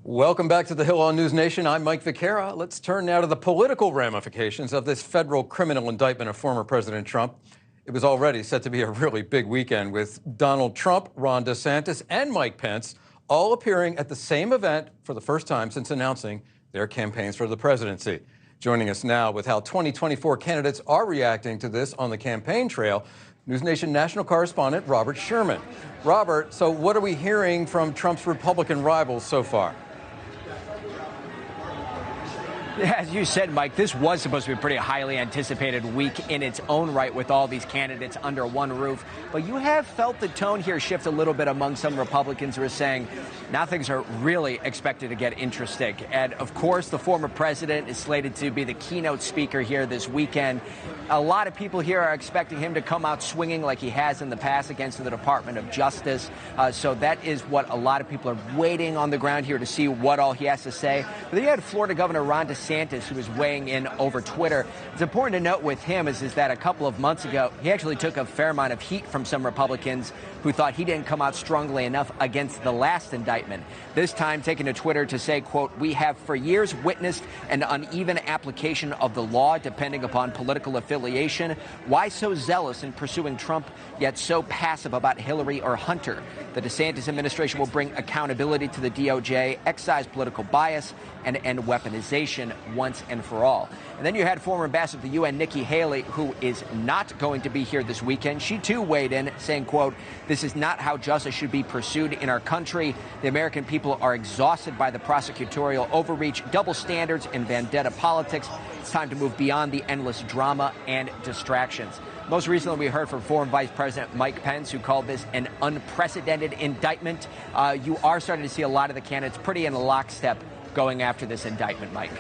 Welcome back to the Hill on News Nation. I'm Mike Vaquera. Let's turn now to the political ramifications of this federal criminal indictment of former President Trump. It was already set to be a really big weekend with Donald Trump, Ron DeSantis, and Mike Pence all appearing at the same event for the first time since announcing their campaigns for the presidency. Joining us now with how 2024 candidates are reacting to this on the campaign trail, NewsNation national correspondent Robert Sherman. Robert, so what are we hearing from Trump's Republican rivals so far? As you said, Mike, this was supposed to be a pretty highly anticipated week in its own right with all these candidates under one roof. But you have felt the tone here shift a little bit among some Republicans who are saying now things are really expected to get interesting. And, of course, the former president is slated to be the keynote speaker here this weekend. A lot of people here are expecting him to come out swinging like he has in the past against the Department of Justice. So that is what a lot of people are waiting on the ground here to see what all he has to say. But then you had Florida Governor Ron DeSantis, who was weighing in over Twitter. It's important to note with him is that a couple of months ago, he actually took a fair amount of heat from some Republicans who thought he didn't come out strongly enough against the last indictment. This time taking to Twitter to say, quote, "We have for years witnessed an uneven application of the law depending upon political affiliation. Why so zealous in pursuing Trump, yet so passive about Hillary or Hunter? The DeSantis administration will bring accountability to the DOJ, excise political bias, and end weaponization once and for all." And then you had former ambassador to the UN, Nikki, who is not going to be here this weekend. She, too, weighed in, saying, quote, "This is not how justice should be pursued in our country. The American people are exhausted by the prosecutorial overreach, double standards, and vendetta politics. It's time to move beyond the endless drama and distractions." Most recently, we heard from former Vice President Mike Pence, who called this an unprecedented indictment. You are starting to see a lot of the candidates pretty in lockstep going after this indictment, Mike.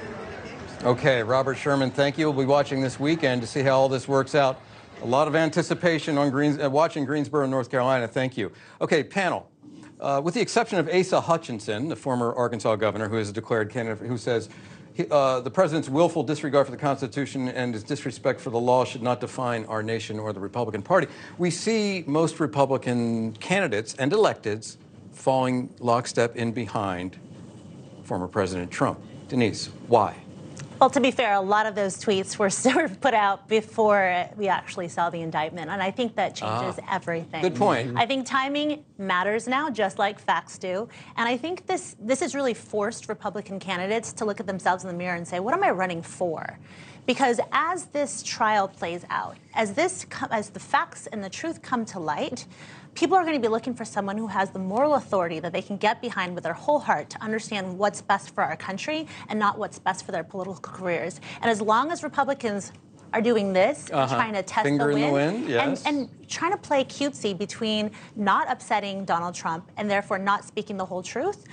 Okay, Robert Sherman, thank you. We'll be watching this weekend to see how all this works out. A lot of anticipation on watching Greensboro, North Carolina. Thank you. Okay, panel. With the exception of Asa Hutchinson, the former Arkansas governor who is a declared candidate, who says the president's willful disregard for the Constitution and his disrespect for the law should not define our nation or the Republican Party, we see most Republican candidates and electeds falling lockstep in behind former President Trump. Denise, why? Well, to be fair, a lot of those tweets were sort of put out before we actually saw the indictment, and I think that changes everything. Good point. I think timing matters now, just like facts do, and I think this has really forced Republican candidates to look at themselves in the mirror and say, what am I running for? Because as this trial plays out, as the facts and the truth come to light, people are going to be looking for someone who has the moral authority that they can get behind with their whole heart to understand what's best for our country and not what's best for their political careers. And as long as Republicans are doing this, trying to test Finger in the wind, yes. and trying to play cutesy between not upsetting Donald Trump and therefore not speaking the whole truth,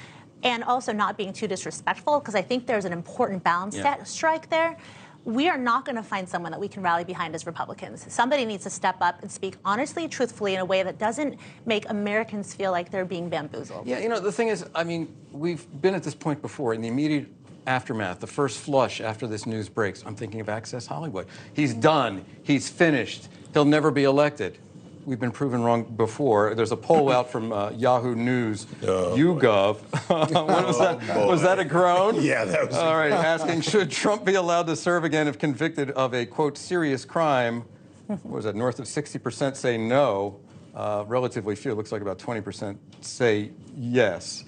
and also not being too disrespectful, because I think there's an important balance strike there. We are not going to find someone that we can rally behind as Republicans. Somebody needs to step up and speak honestly, truthfully, in a way that doesn't make Americans feel like they're being bamboozled. Yeah, you know, the thing is, I mean, we've been at this point before. In the immediate aftermath, the first flush after this news breaks, I'm thinking of Access Hollywood. He's done. He's finished. He'll never be elected. We've been proven wrong before. There's a poll out from Yahoo News, YouGov. What was that? Was that a groan? Yeah, that was. All right, asking, should Trump be allowed to serve again if convicted of a, quote, serious crime? What was that? North of 60% say no. Relatively few. It looks like about 20% say yes.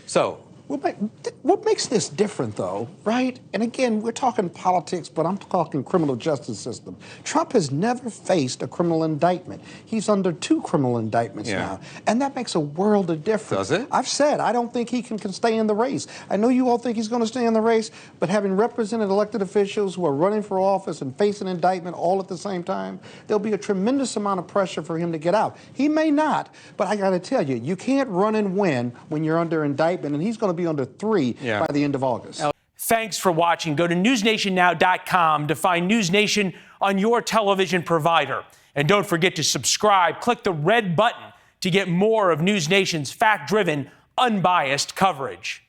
So, What makes this different, though, right? And again, we're talking politics, but I'm talking criminal justice system. Trump has never faced a criminal indictment. He's under 2 criminal indictments now, and that makes a world of difference. Does it? I've said I don't think he can stay in the race. I know you all think he's going to stay in the race, but having represented elected officials who are running for office and facing indictment all at the same time, there'll be a tremendous amount of pressure for him to get out. He may not, but I got to tell you, you can't run and win when you're under indictment, and he's going to be under 3 by the end of August. Thanks for watching. Go to newsnationnow.com to find News Nation on your television provider. And don't forget to subscribe. Click the red button to get more of News Nation's fact-driven, unbiased coverage.